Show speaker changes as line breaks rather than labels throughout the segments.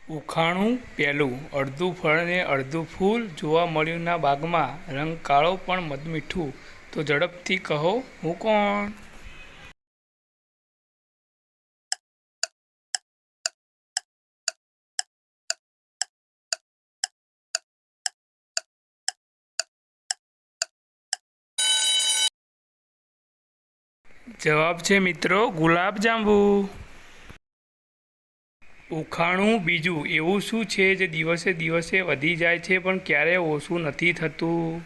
ઉખાણું પહેલું. અડધું ફળ ને અડધું ફૂલ જોવા મળ્યું ના બાગમાં, રંગ કાળો પણ મધ મીઠું. તો ઝડપથી કહો, હું કોણ? જવાબ છે મિત્રો ગુલાબ જાંબુ. ઉખાણું બીજું. એવું શું છે જે દિવસે દિવસે વધી જાય છે પણ ક્યારેય ઓછું નથી થતું?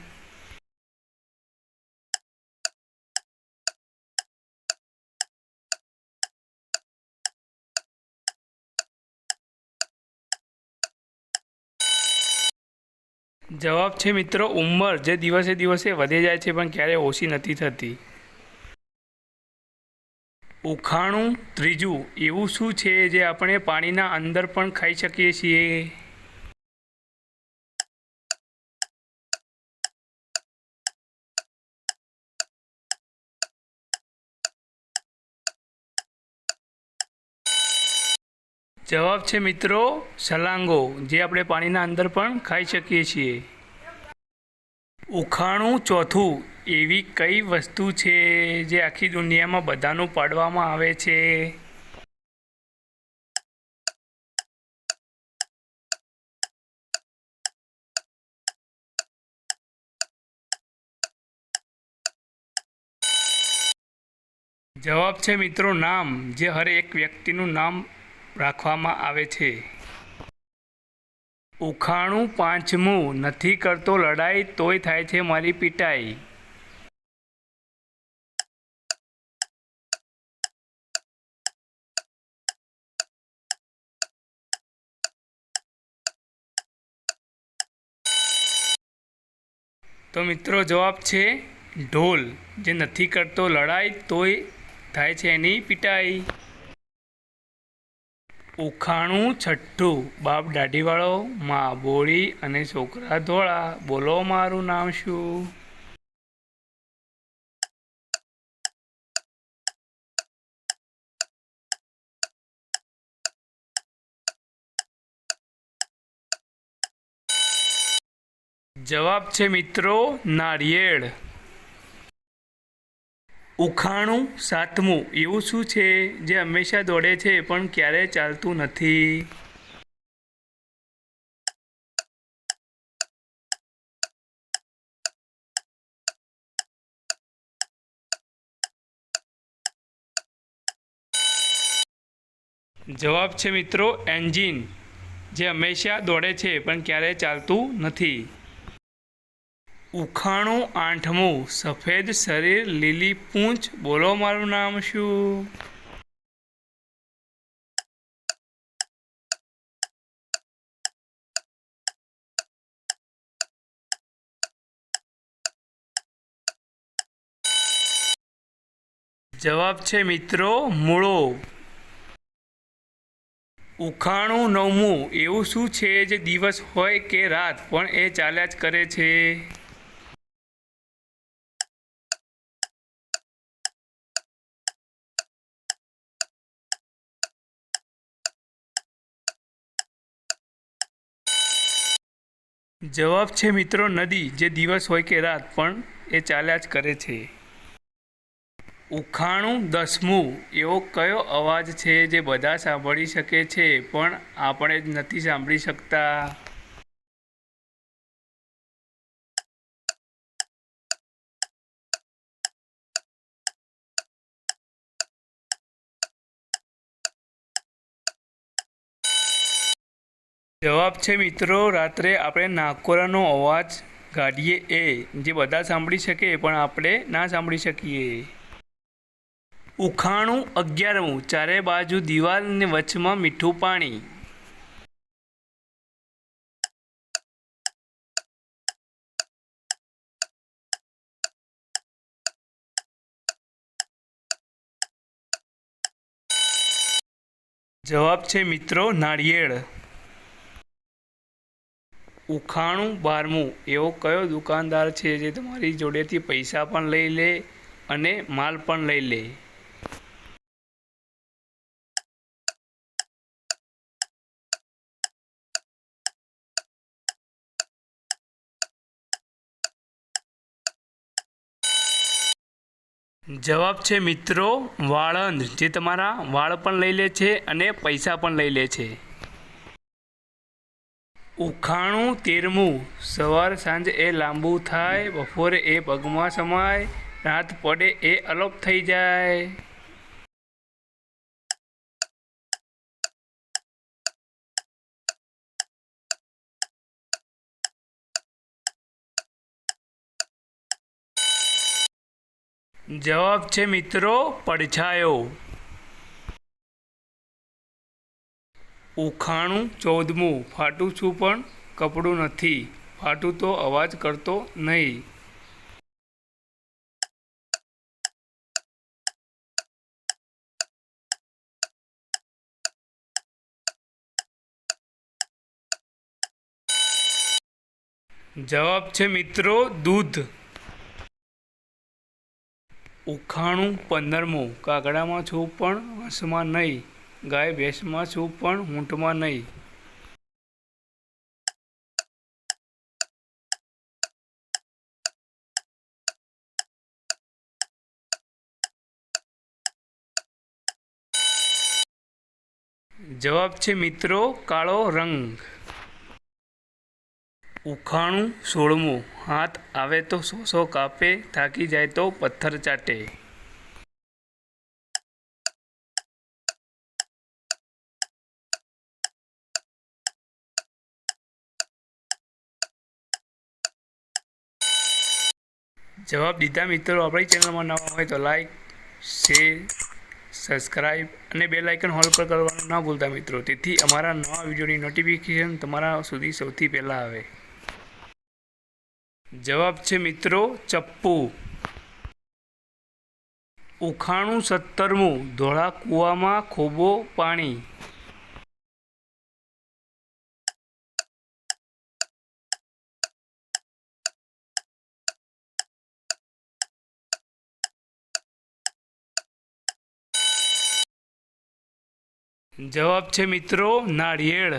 જવાબ છે મિત્રો ઉંમર, જે દિવસે દિવસે વધી જાય છે પણ ક્યારેય ઓછી નથી થતી. ઉખાણું ત્રીજું. એવું શું છે જે આપણે પાણીના અંદર પણ ખાઈ શકીએ છીએ? જવાબ છે મિત્રો સલાંગો, જે આપણે પાણીના અંદર પણ ખાઈ શકીએ છીએ. ઉખાણું ચોથું. એવી કઈ વસ્તુ છે જે આખી દુનિયામાં બધાનું પાડવામાં આવે છે? જવાબ છે મિત્રો નામ, જે હર એક વ્યક્તિનું નામ રાખવામાં આવે છે. ઉખાણું પાંચમું. નથી કરતો લડાઈ તોય થાય છે મારી પિટાઈ. તો મિત્રો જવાબ છે ઢોલ, જે નથી કરતો લડાઈ તોય થાય છે એની પિટાઈ. ઉખાણું છઠ્ઠું. બાપ દાઢીવાળો, માં બોળી અને છોકરા ધોળા. બોલો મારું નામ શું? જવાબ છે મિત્રો નાળિયેર. ઉખાણું સાતમું. એવું શું છે જે હંમેશા દોડે છે પણ ક્યારેય ચાલતું નથી? જવાબ છે મિત્રો એન્જિન, જે હંમેશા દોડે છે પણ ક્યારેય ચાલતું નથી. ઉખાણું આઠમું. સફેદ શરીર લીલી પૂંછ. બોલો મારું નામ શું? જવાબ છે મિત્રો મૂળો. ઉખાણું નવમું. એવું શું છે જે દિવસ હોય કે રાત પણ એ ચાલ્યા જ કરે છે? જવાબ છે મિત્રો નદી, જે દિવસ હોય કે રાત પણ એ ચાલ્યા જ કરે છે. ઉખાણું દસમું. એવો કયો અવાજ છે જે બધા સાંભળી શકે છે પણ આપણે જ નથી સાંભળી શકતા? જવાબ છે મિત્રો રાત્રે આપણે નાકોરાનો અવાજ કાઢીએ એ, જે બધા સાંભળી શકે પણ આપણે ના સાંભળી શકીએ. ઉખાણું અગિયારમું. ચારે બાજુ દિવાલ ને વચમાં મીઠું પાણી. જવાબ છે મિત્રો નાળિયેર. ઉખાણું બારમું. એવો કયો દુકાનદાર છે જે તમારી જોડેથી પૈસા પણ લઈ લે અને માલ પણ લઈ લે? જવાબ છે મિત્રો વાળંદ, જે તમારા વાળ પણ લઈ લે છે અને પૈસા પણ લઈ લે છે. ઉખાણું 13મું, સવાર સાંજ એ લાંબુ થાય, બપોરે એ પગમાં સમાય, રાત પડે એ અલોપ થઈ જાય. જવાબ છે મિત્રો પડછાયો. ઉખાણું 14મું, ફાટું છું પણ કપડું નથી, ફાટું તો અવાજ કરતો નહીં. જવાબ છે મિત્રો દૂધ. ઉખાણું 15મું, કાગડામાં છું પણ વશમાં નહીં, ગાય ભેંસમાં છું પણ ઊંટમાં નહીં. જવાબ છે મિત્રો કાળો રંગ. ઉખાણું 16મું, હાથ આવે તો 100 કાપે, થાકી જાય તો પથ્થર ચાટે. જવાબ દીધા મિત્રો. આપણી ચેનલમાં નવા હોય તો લાઈક, શેર, સબસ્ક્રાઈબ અને બેલ આઇકન હોલ પર કરવાનું ના ભૂલતા મિત્રો, તેથી અમારા નવા વિડીયોની નોટિફિકેશન તમારા સુધી સૌથી પહેલાં આવે. જવાબ છે મિત્રો ચપ્પુ. ઉખાણું 17મું, ધોળા કૂવામાં ખોબો પાણી. જવાબ છે મિત્રો નાળિયેર.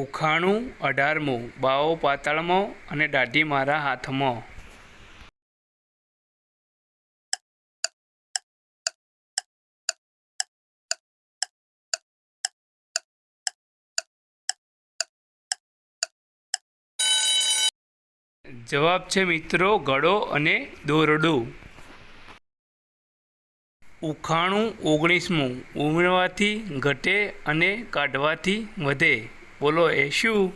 ઉખાણું 18મું, બાવો પાતાળમાં અને દાઢી મારા હાથમાં. જવાબ છે મિત્રો ઘડો અને દોરડું. ઉખાણું 19મું, ઉમેરવાથી ઘટે અને કાઢવાથી વધે, બોલો એ શું?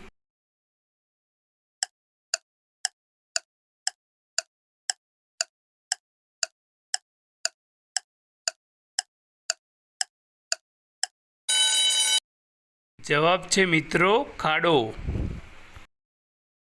જવાબ છે મિત્રો ખાડો.